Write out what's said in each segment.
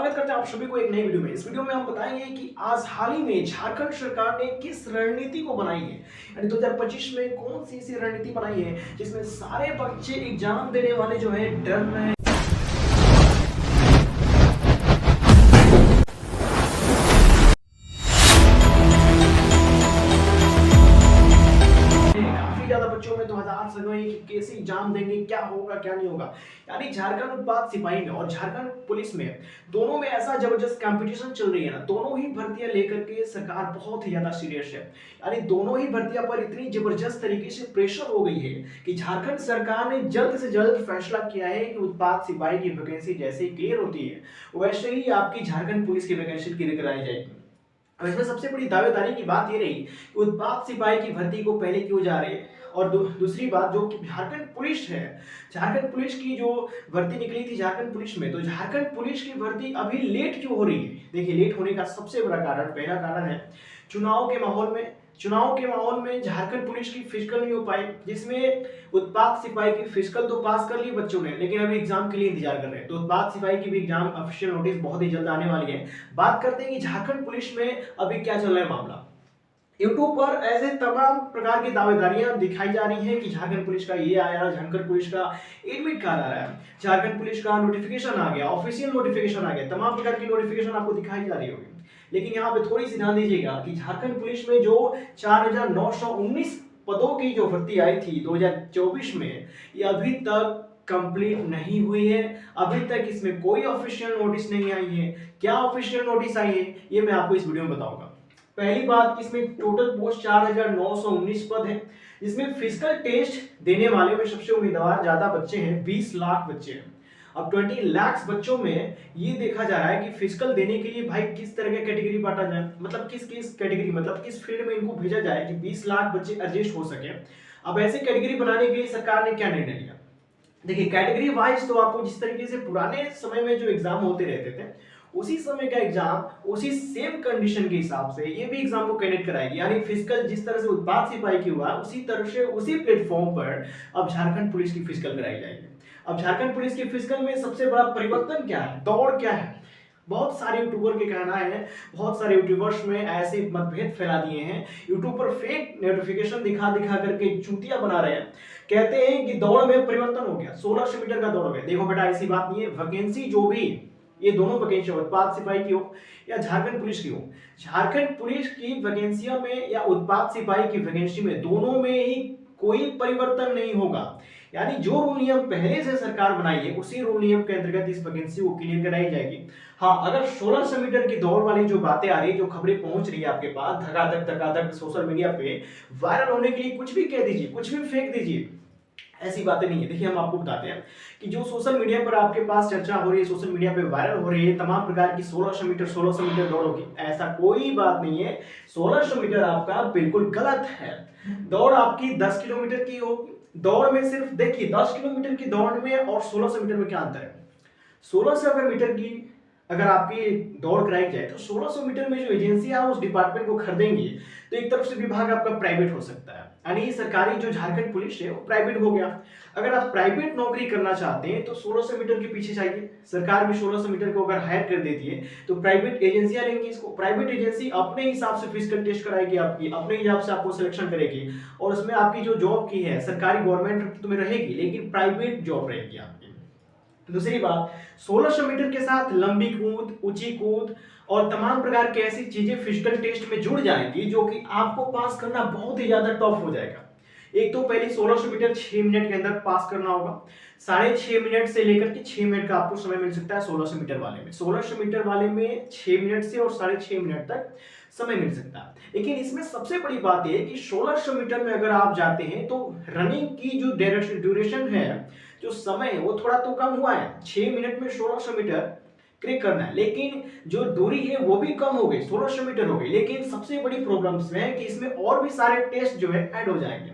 स्वागत करते हैं आप सभी को एक नई वीडियो में। इस वीडियो में हम बताएंगे कि आज हाल ही में झारखंड सरकार ने किस रणनीति को बनाई है, यानी 2025 में कौन सी ऐसी रणनीति बनाई है जिसमें सारे बच्चे एग्जाम देने वाले जो है डर में है। काफी ज्यादा बच्चों में 2000 से गए कि कैसे एग्जाम देंगे, क्या होगा क्या नहीं होगा। यानी झारखंड उत्पाद सिपाही में और झारखंड पुलिस में दोनों में ऐसा जबरदस्त कंपटीशन चल रही है ना, दोनों ही भर्तियां लेकर के सरकार बहुत ही ज्यादा सीरियस है। यानी दोनों ही भर्तियां पर इतनी जबरदस्त तरीके से प्रेशर हो गई है कि झारखंड सरकार ने जल्द से जल्द फैसला किया है कि उत्पाद सिपाही की वैकेंसी जैसे ही क्लियर होती है वैसे ही आपकी झारखंड पुलिस की वैकेंसी क्लियर कराई जाएगी। अब इसमें सबसे बड़ी दावेदारी की बात ये रही कि उत्पाद सिपाही की भर्ती को पहले क्यों जा रहे हैं, और दूसरी बात जो कि झारखंड पुलिस है, झारखंड पुलिस की जो भर्ती निकली थी झारखंड पुलिस में, तो झारखंड पुलिस की भर्ती अभी लेट क्यों हो रही है। देखिए, लेट होने का सबसे बड़ा कारण, पहला कारण है चुनाव के माहौल में झारखंड पुलिस की फिजिकल नहीं हो पाई, जिसमें उत्पाद सिपाही की फिजिकल तो पास कर ली बच्चों ने, लेकिन अभी एग्जाम के लिए इंतजार कर रहे हैं। तो उत्पाद सिपाही की भी एग्जाम ऑफिशियल नोटिस बहुत ही जल्द आने वाली है। बात करते हैं कि झारखंड पुलिस में अभी क्या चल रहा है मामला। यूट्यूब पर ऐसे तमाम प्रकार की दावेदारियां दिखाई जा रही हैं कि झारखंड पुलिस का ये आया, झारखंड पुलिस का एडमिट कार्ड आ रहा है, झारखंड पुलिस का नोटिफिकेशन आ गया, ऑफिशियल नोटिफिकेशन आ गया, तमाम प्रकार की नोटिफिकेशन आपको दिखाई जा रही होगी। लेकिन यहाँ पे थोड़ी सी ध्यान दीजिएगा कि झारखंड पुलिस में जो 4919 पदों की जो भर्ती आई थी 2024 में, ये अभी तक कंप्लीट नहीं हुई है। अभी तक इसमें कोई ऑफिशियल नोटिस नहीं आई है। क्या ऑफिशियल नोटिस आई है ये मैं आपको इस वीडियो में बताऊंगा। पहली बात, इसमें टोटल पोस्ट 4919 पद है, जिसमें फिजिकल टेस्ट देने वाले में सबसे उम्मीदवार ज्यादा बच्चे हैं, 20 लाख बच्चे हैं। अब 20 लाख बच्चों में ये देखा जा रहा है कि फिजिकल देने के लिए भाई किस तरह का कैटेगरी बांटा जाए, मतलब किस कैटेगरी, मतलब किस फील्ड में इनको भेजा जाए कि 20 लाख बच्चे एडजस्ट हो सके। अब ऐसे कैटेगरी बनाने के लिए सरकार ने क्या निर्णय लिया। देखिए, कैटेगरी वाइज तो आपको जिस तरीके से पुराने समय में जो एग्जाम होते रहते थे उसी समय का एग्जाम उसी सेम कंडीशन के हिसाब से ये भी एग्जाम को कंडक्ट कराएगी। यानी फिजिकल जिस तरह से उत्पाद सिपाही की हुआ उसी तरह से उसी प्लेटफॉर्म पर अब झारखंड पुलिस की फिजिकल कराई जाएगी। अब झारखंड पुलिस की फिजिकल में सबसे बड़ा परिवर्तन क्या है, दौड़ क्या है। बहुत सारे यूट्यूबर के कहना है, बहुत सारे यूट्यूबर्स में ऐसे मतभेद फैला दिए हैं, यूट्यूब पर फेक नोटिफिकेशन दिखा करके चूतिया बना रहे हैं। कहते हैं कि दौड़ में परिवर्तन हो गया, 1600 मीटर का दौड़ हो गया। देखो बेटा, ऐसी बात नहीं है। वैकेंसी जो भी, ये दोनों वैकेंसी उत्पाद सिपाही की हो या झारखंड पुलिस की हो, झारखंड पुलिस की वैकेंसियों में या उत्पाद सिपाही की वैकेंसी में, दोनों में ही कोई परिवर्तन नहीं होगा। यानी जो रूल नियम पहले से सरकार बनाई है उसी रूल नियम के अंतर्गत इस वैकेंसी को क्लियर कराई जाएगी। हाँ, अगर 1600 मीटर की दौड़ वाली जो बातें आ रही है, जो खबरें पहुंच रही है आपके पास धकाधक सोशल मीडिया पे वायरल होने के लिए, कुछ भी कह दीजिए, कुछ भी फेंक दीजिए, ऐसी बातें नहीं है। देखिए, हम आपको बताते हैं कि जो सोशल मीडिया पर आपके पास चर्चा हो रही है, सोशल मीडिया पे वायरल हो रही है तमाम प्रकार की 1600 मीटर दौड़ होगी, ऐसा कोई बात नहीं है। 1600 मीटर आपका बिल्कुल गलत है। दौड़ आपकी 10 किलोमीटर की होगी। दौड़ में सिर्फ देखिए, 10 किलोमीटर की दौड़ में और 1600 मीटर में क्या अंतर है। 1600 मीटर की अगर आपकी दौड़ कराई जाए तो 1600 मीटर में जो एजेंसी है उस डिपार्टमेंट को खरीदेंगी, तो एक तरफ से विभाग आपका प्राइवेट हो सकता है। यानी सरकारी जो झारखंड पुलिस है वो प्राइवेट हो गया। अगर आप प्राइवेट नौकरी करना चाहते हैं तो 1600 मीटर के पीछे चाहिए। सरकार भी 1600 मीटर को अगर हायर कर देती है तो प्राइवेट एजेंसियां लेंगी इसको। प्राइवेट एजेंसी अपने हिसाब से फिजिकल टेस्ट कराएगी, आपकी अपने हिसाब से आपको सिलेक्शन करेगी, और उसमें आपकी जो जॉब की है सरकारी गवर्नमेंट तुम्हें रहेगी, लेकिन प्राइवेट जॉब रहेगी आपकी। दूसरी बात, 1600 मीटर के साथ लंबी कूद, ऊंची कूद और तमाम प्रकार की ऐसी चीजें फिजिकल टेस्ट में जुड़ जाएंगी जो कि आपको पास करना बहुत ही ज्यादा टफ हो जाएगा। एक तो पहले 1600 मीटर 6 मिनट के अंदर पास करना होगा। 6.5 मिनट से लेकर के 6 मिनट का आपको समय मिल सकता है 1600 मीटर वाले में। 1600 मीटर वाले में 6 मिनट से और 6.5 मिनट तक समय मिल सकता है। लेकिन इसमें सबसे बड़ी बात यह है कि 1600 मीटर में अगर आप जाते हैं तो रनिंग की जो ड्यूरेशन है, जो समय है, वो थोड़ा तो कम हुआ है। 6 मिनट में 1600 मीटर क्रैक करना है, लेकिन जो दूरी है वो भी कम हो गई, 1600 मीटर हो गई। लेकिन सबसे बड़ी प्रॉब्लम है कि इसमें और भी सारे टेस्ट जो है ऐड हो जाएंगे,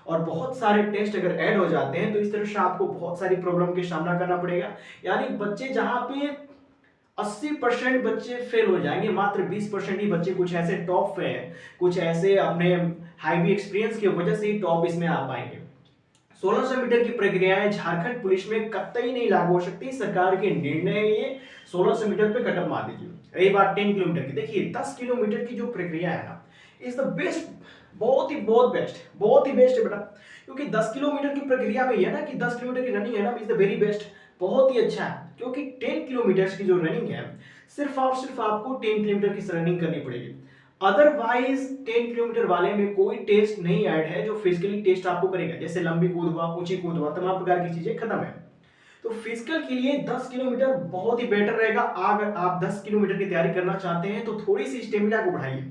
और बहुत सारे टेस्ट अगर ऐड हो जाते हैं तो इस तरह से आपको बहुत सारी प्रॉब्लम का सामना करना पड़ेगा। यानी बच्चे जहां पे 80% बच्चे फेल हो जाएंगे, मात्र 20% ही बच्चे कुछ ऐसे टॉप पे हैं, कुछ ऐसे अपने हाई एक्सपीरियंस की वजह से ही टॉप इसमें आ पाएंगे। 1600 मीटर की प्रक्रियाएं झारखंड पुलिस में कतई नहीं लागू हो सकती। सरकार के निर्णय है ये, 1600 मीटर पे कटअप मार दीजिए। रही बात 10 किलोमीटर की, देखिए 10 किलोमीटर की जो प्रक्रिया है ना, इज द बेस्ट, बहुत ही बेस्ट है बेटा। क्योंकि 10 किलोमीटर की प्रक्रिया में ये है ना कि 10 किलोमीटर की रनिंग है ना, इज द वेरी बेस्ट, बहुत ही अच्छा है। क्योंकि 10 किलोमीटर की जो रनिंग है, सिर्फ और सिर्फ आपको 10 किलोमीटर की रनिंग करनी पड़ेगी। अदरवाइज 10 किलोमीटर वाले में कोई टेस्ट नहीं ऐड है जो फिजिकली टेस्ट आपको करेगा, जैसे लंबी कूद हुआ, ऊंची कूद हुआ, तमाम प्रकार की चीजें खत्म है। तो फिजिकल के लिए 10 किलोमीटर बहुत ही बेटर रहेगा। अगर आप 10 किलोमीटर की तैयारी करना चाहते हैं तो थोड़ी सी स्टेमिना को बढ़ाइए।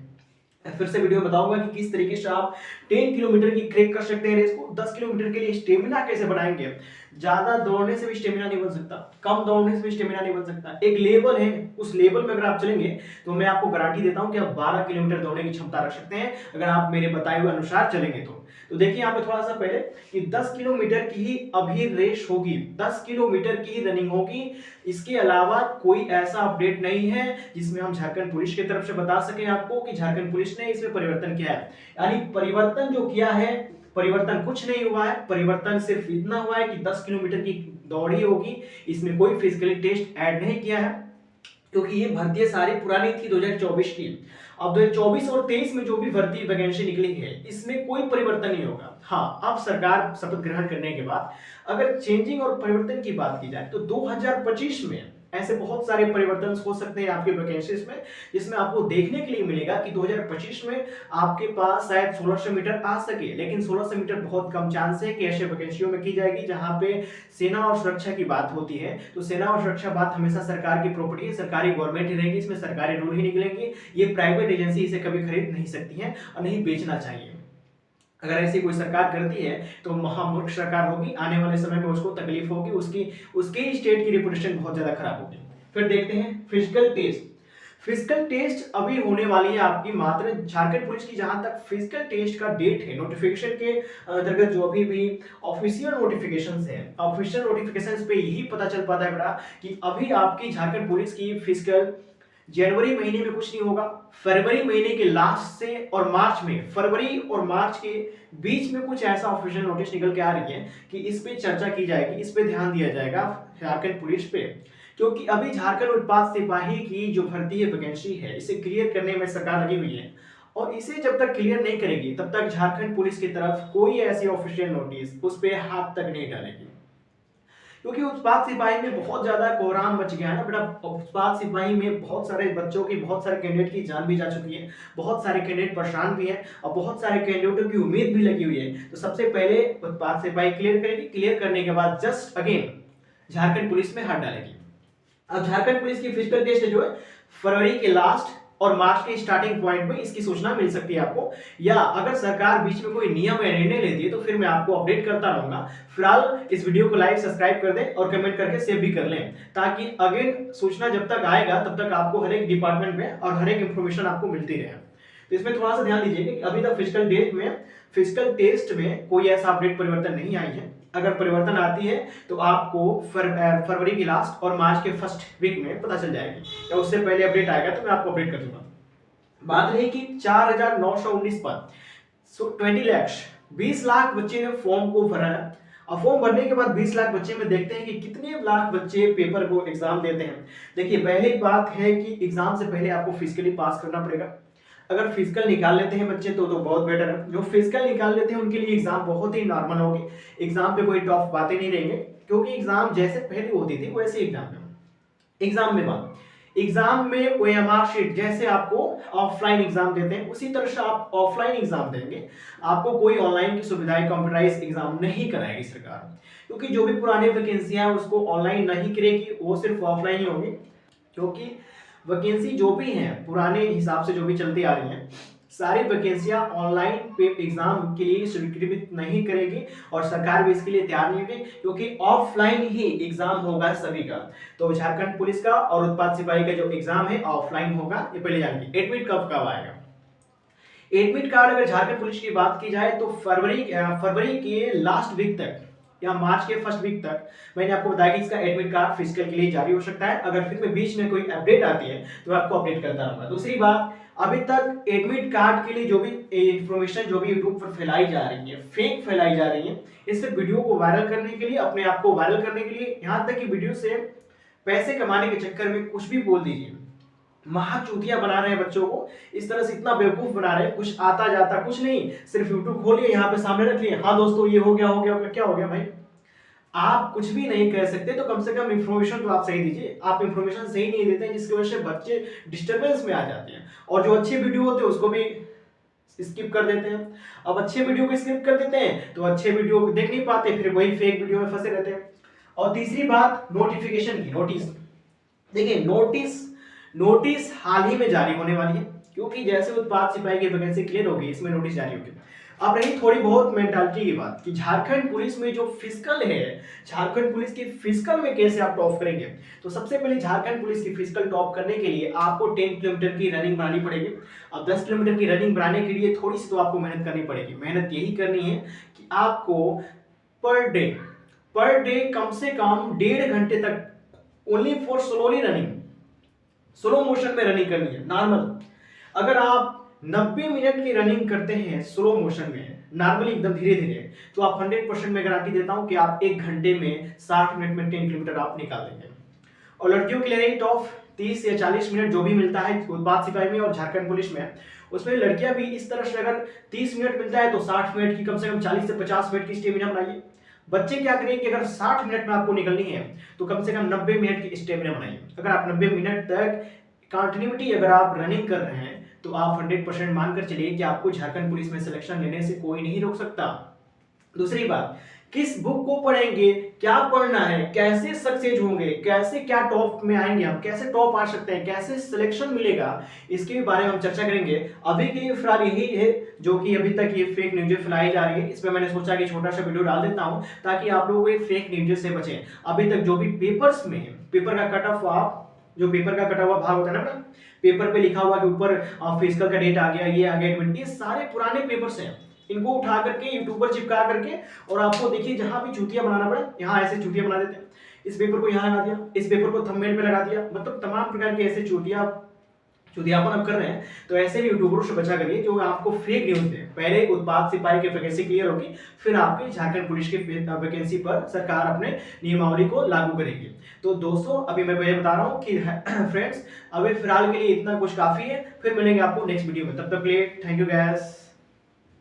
फिर से वीडियो में बताऊंगा कि किस तरीके से आप 10 किलोमीटर की क्रैक कर सकते हैं रेस को। 10 किलोमीटर के लिए स्टेमिना कैसे बढ़ाएंगे? ज्यादा दौड़ने से भी स्टेमिना नहीं बन सकता, कम दौड़ने से भी स्टेमिना नहीं बन सकता। एक लेवल है, उस लेवल में अगर आप चलेंगे तो मैं आपको गारंटी देता हूं कि आप 12 किलोमीटर दौड़ने की क्षमता रख सकते हैं, अगर आप मेरे बताए हुए अनुसार चलेंगे तो देखिए यहाँ पे थोड़ा सा पहले कि 10 किलोमीटर की ही अभी रेस होगी, 10 किलोमीटर की ही रनिंग होगी। इसके अलावा कोई ऐसा अपडेट नहीं है जिसमें हम झारखंड पुलिस की तरफ से बता सकें आपको कि झारखंड पुलिस ने इसमें परिवर्तन किया है। यानी परिवर्तन जो किया है, परिवर्तन कुछ नहीं हुआ है, परिवर्तन सिर्फ इतना हुआ है कि 10 किलोमीटर की दौड़ ही होगी। इसमें कोई फिजिकली टेस्ट ऐड नहीं किया है, क्योंकि ये भर्ती सारी पुरानी थी 2024 की। अब 2024 और 23 में जो भी भर्ती वैकेंसी निकली है, इसमें कोई परिवर्तन नहीं होगा। हाँ, अब सरकार शपथ ग्रहण करने के बाद अगर चेंजिंग और परिवर्तन की बात की जाए तो 2025 में ऐसे बहुत सारे परिवर्तन हो सकते हैं आपके वैकेंसीज में, जिसमें आपको देखने के लिए मिलेगा कि 2025 में आपके पास शायद 1600 मीटर आ सके, लेकिन 1600 मीटर बहुत कम चांस है कि ऐसे वैकेंसियों में की जाएगी जहां पे सेना और सुरक्षा की बात होती है। तो सेना और सुरक्षा बात हमेशा सरकार की प्रॉपर्टी है, सरकारी गवर्नमेंट ही रहेगी, इसमें सरकारी रूल ही निकलेंगे। ये प्राइवेट एजेंसी इसे कभी खरीद नहीं सकती है और नहीं बेचना चाहिए। अगर ऐसी कोई सरकार करती है तो महामूर्ख सरकार होगी, आने वाले समय में उसको तकलीफ होगी, उसकी स्टेट की रिपुटेशन बहुत ज्यादा खराब होगी। फिर देखते हैं फिजिकल टेस्ट। फिजिकल टेस्ट अभी होने वाली है आपकी मात्र झारखंड पुलिस की। जहां तक फिजिकल टेस्ट का डेट है, नोटिफिकेशन के अंतर्गत जो अभी भी ऑफिशियल नोटिफिकेशंस है, ऑफिशियल नोटिफिकेशंस पे यही पता चल पाता है बेटा कि अभी आपकी झारखंड पुलिस की फिजिकल जनवरी महीने में कुछ नहीं होगा, फरवरी महीने के लास्ट से और मार्च में, फरवरी और मार्च के बीच में कुछ ऐसा ऑफिशियल नोटिस निकल के आ रही है कि इस पे चर्चा की जाएगी, इस पे ध्यान दिया जाएगा झारखंड पुलिस पे। क्योंकि अभी झारखंड उत्पाद सिपाही की जो भर्ती है, वैकेंसी है, इसे क्लियर करने में सरकार लगी हुई है और इसे जब तक क्लियर नहीं करेगी तब तक झारखंड पुलिस की तरफ कोई ऐसी ऑफिशियल नोटिस उस पर हाथ तक नहीं डालेगी। क्योंकि उत्पाद सिपाही में बहुत ज्यादा कोहराम मच गया है ना बेटा। उत्पाद सिपाही में बहुत सारे बच्चों की, बहुत सारे कैंडिडेट की जान भी जा चुकी है, बहुत सारे कैंडिडेट परेशान भी हैं और बहुत सारे कैंडिडेटों की उम्मीद भी लगी हुई है। तो सबसे पहले उत्पाद सिपाही क्लियर करेगी, क्लियर करने के बाद जस्ट अगेन झारखंड पुलिस में हाथ डालेगी। अब झारखंड पुलिस की फिजिकल टेस्ट जो है फरवरी के लास्ट और मार्च के स्टार्टिंग पॉइंट में इसकी सूचना मिल सकती है आपको, या अगर सरकार बीच में कोई नियम या निर्णय लेती है तो फिर मैं आपको अपडेट करता रहूंगा। फिलहाल इस वीडियो को लाइक, सब्सक्राइब कर दें और कमेंट करके सेव भी कर लें, ताकि अगेन सूचना जब तक आएगा तब तक आपको हर एक डिपार्टमेंट में और हर एक इंफॉर्मेशन आपको मिलती रहे। तो इसमें थोड़ा सा ध्यान दीजिए कि अभी तक फिजिकल डेट में, फिजिकल टेस्ट में कोई ऐसा अपडेट परिवर्तन नहीं आई है। अगर परिवर्तन आती है तो आपको फरवरी की लास्ट और मार्च के फर्स्ट वीक में पता चल जाएगी, या उससे पहले अपडेट आएगा तो मैं आपको अपडेट कर दूंगा। बात रही कि 4919 पद, 20 लाख, 20 लाख बच्चे ने फॉर्म को भरा है। अब फॉर्म भरने के बाद 20 लाख बच्चे में देखते हैं कि कितने लाख बच्चे पेपर को एग्जाम देते हैं। देखिए, पहली बात है कि एग्जाम से पहले आपको फिजिकली पास करना पड़ेगा। अगर फिजिकल निकाल लेते हैं बच्चे तो बहुत बेटर है। जो फिजिकल निकाल लेते हैं उनके लिए एग्जाम बहुत ही नॉर्मल होगी, एग्जाम पे कोई टफ बातें नहीं रहेंगे, क्योंकि एग्जाम जैसे पहले होती थी वैसे एग्जाम में बात, एग्जाम में ओएमआर शीट जैसे आपको ऑफलाइन एग्जाम देते हैं उसी तरह से आप ऑफलाइन एग्जाम देंगे। आपको कोई ऑनलाइन की सुविधाएं, कंप्यूटराइज एग्जाम नहीं कराएगी सरकार, क्योंकि जो भी पुरानी वैकेंसियां हैं उसको ऑनलाइन नहीं करेगी, वो सिर्फ ऑफलाइन ही होगी। क्योंकि वैकेंसी जो भी हैं पुराने हिसाब से जो भी चलती आ रही हैं, सारी वैकेंसियां ऑनलाइन पे एग्जाम के लिए स्वीकृत नहीं करेगी और सरकार भी इसके लिए तैयार नहीं होगी, क्योंकि ऑफलाइन ही एग्जाम होगा सभी का। तो झारखंड पुलिस का और उत्पाद सिपाही का जो एग्जाम है ऑफलाइन होगा, ये पहले जानिए। एडमिट कब आएगा? एडमिट कार्ड अगर झारखंड पुलिस की बात की जाए तो फरवरी के लास्ट वीक तक या मार्च के फर्स्ट वीक तक मैंने आपको बताया कि इसका एडमिट कार्ड फिजिकल के लिए जारी हो सकता है। अगर फिर में बीच में कोई अपडेट आती है तो मैं आपको अपडेट करता रहूंगा। दूसरी बात, अभी तक एडमिट कार्ड के लिए जो भी इंफॉर्मेशन जो भी यूट्यूब पर फैलाई जा रही है, फेक फैलाई जा रही है, इससे वीडियो को वायरल करने के लिए, अपने आप को वायरल करने के लिए, यहाँ तक कि वीडियो से पैसे कमाने के चक्कर में कुछ भी बोल दीजिए, महाचूतिया बना रहे हैं बच्चों को, इस तरह से इतना बेवकूफ बना रहे हैं, कुछ आता जाता कुछ नहीं, सिर्फ यूट्यूब खोलिए, यहाँ पे सामने रख लिए, हाँ दोस्तों ये हो गया हो गया हो गया, क्या हो गया भाई? आप कुछ भी नहीं कह सकते तो कम से कम इंफॉर्मेशन तो आप सही दीजिए। आप इंफॉर्मेशन सही नहीं देते हैं, जिसकी वजह से बच्चे डिस्टर्बेंस में आ जाते हैं, और जो अच्छे वीडियो होते हैं उसको भी स्किप कर देते हैं। अब अच्छे वीडियो को स्किप कर देते हैं तो अच्छे वीडियो को देख नहीं पाते, फिर वही फेक वीडियो में फंसे रहते हैं। और तीसरी बात, नोटिफिकेशन की, नोटिस। देखिए नोटिस हाल ही में जारी होने वाली है, क्योंकि जैसे उत्पाद सिपाही की वैकेंसी क्लियर होगी, इसमें नोटिस जारी होगी। अब रही थोड़ी बहुत मेंटालिटी की बात कि झारखंड पुलिस में जो फिजिकल है, झारखंड पुलिस की फिजिकल में कैसे आप टॉप करेंगे। तो सबसे पहले झारखंड पुलिस की फिजिकल टॉप करने के लिए आपको 10 किलोमीटर की रनिंग बनानी पड़ेगी। अब 10 किलोमीटर की रनिंग बनाने के लिए थोड़ी सी तो आपको मेहनत करनी पड़ेगी। मेहनत यही करनी है कि आपको पर डे कम से कम 1.5 घंटे तक only for slowly running, slow motion में रनिंग करनी है। नॉर्मल अगर आप 90 मिनट की रनिंग करते हैं स्लो मोशन में, नॉर्मली एकदम धीरे धीरे, तो आप 100% में गारंटी देता हूं कि आप 1 घंटे में 60 मिनट में 10 किलोमीटर आप निकाल देंगे। और लड़कियों के लिए रेट ऑफ 30 या 40 मिनट जो भी मिलता है उत्पाद सिपाही में और झारखंड पुलिस में, उसमें लड़कियां भी इस तरह से अगर 30 मिनट मिलता है तो 60 मिनट की कम से कम 40 से 50 मिनट की स्टेमिना बनाइए। बच्चे क्या करें कि अगर 60 मिनट में आपको निकलनी है तो कम से कम 90 मिनट की स्टेमिना बनाइए। अगर आप 90 मिनट तक कंटिन्यूटी अगर आप रनिंग कर रहे हैं तो आप 100% मानकर चलिए कि आपको झारखंड पुलिस में सिलेक्शन लेने से कोई नहीं रोक सकता। दूसरी बात, किस बुक को पढ़ेंगे, क्या पढ़ना है, कैसे सक्सेस होंगे, कैसे क्या टॉप में आएंगे, हम कैसे टॉप आ सकते हैं, कैसे सिलेक्शन मिलेगा, इसके बारे में हम चर्चा करेंगे। अभी के लिए फिलहाल यही है जो कि अभी तक ये फेक न्यूज़ फैलाई जा रही है, इसमें मैंने सोचा कि छोटा सा वीडियो डाल देता हूं ताकि आप लोग ये फेक न्यूज़ से बचें। अभी तक जो भी पेपर्स में पेपर का कट ऑफ, आप जो पेपर का कटा हुआ भाग होता है ना, पेपर पे लिखा हुआ कि ऊपर फिजिकल का डेट आ गया, ये आ गया, 20, ये सारे पुराने पेपर्स हैं। इनको उठा करके यूट्यूब पर चिपका करके, और आपको देखिए जहां भी चूतिया बनाना पड़े, यहाँ ऐसे चूतिया बना देते हैं। इस पेपर को यहाँ लगा दिया, इस पेपर को थंबनेल पे लगा दिया, मतलब तमाम प्रकार के ऐसे चूतियापन अब कर रहे हैं। तो ऐसे भी यूट्यूबरों से बचा करिए जो आपको फेक न्यूज दे। पहले उत्पाद सिपाही की वैकेंसी क्लियर होगी, फिर आपके झारखंड पुलिस की वैकेंसी पर सरकार अपने नियमावली को लागू करेगी। तो दोस्तों अभी मैं पहले बता रहा हूँ कि फ्रेंड्स अभी फिलहाल के लिए इतना कुछ काफी है, फिर मिलेंगे आपको नेक्स्ट वीडियो में। तब तक के लिए थैंक यू गैस।